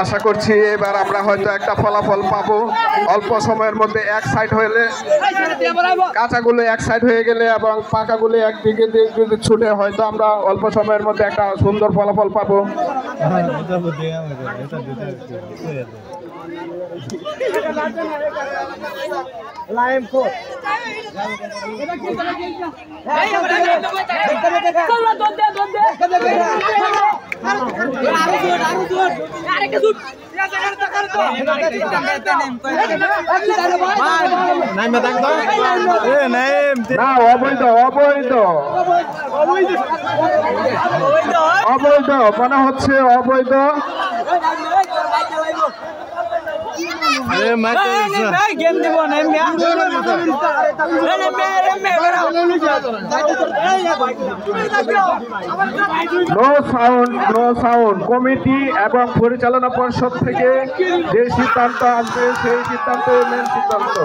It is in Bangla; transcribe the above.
আশা করছি এবার আমরা হয়তো একটা ফলাফল পাবো অল্প সময়ের মধ্যে। এক সাইড হলে কাঁচাগুলো এক সাইড হয়ে গেলে এবং পাকাগুলো একদিকে যদি ছুটে হয়তো আমরা অল্প সময়ের মধ্যে একটা সুন্দর ফলাফল পাবো। না অবৈধ অবৈধ অবৈধ মনে হচ্ছে অবৈধ। No sound no sound. Committee এবং পরিচালনা পর্ষদ থেকে যে সিদ্ধান্ত আসবে সেই সিদ্ধান্ত মেন সিদ্ধান্ত।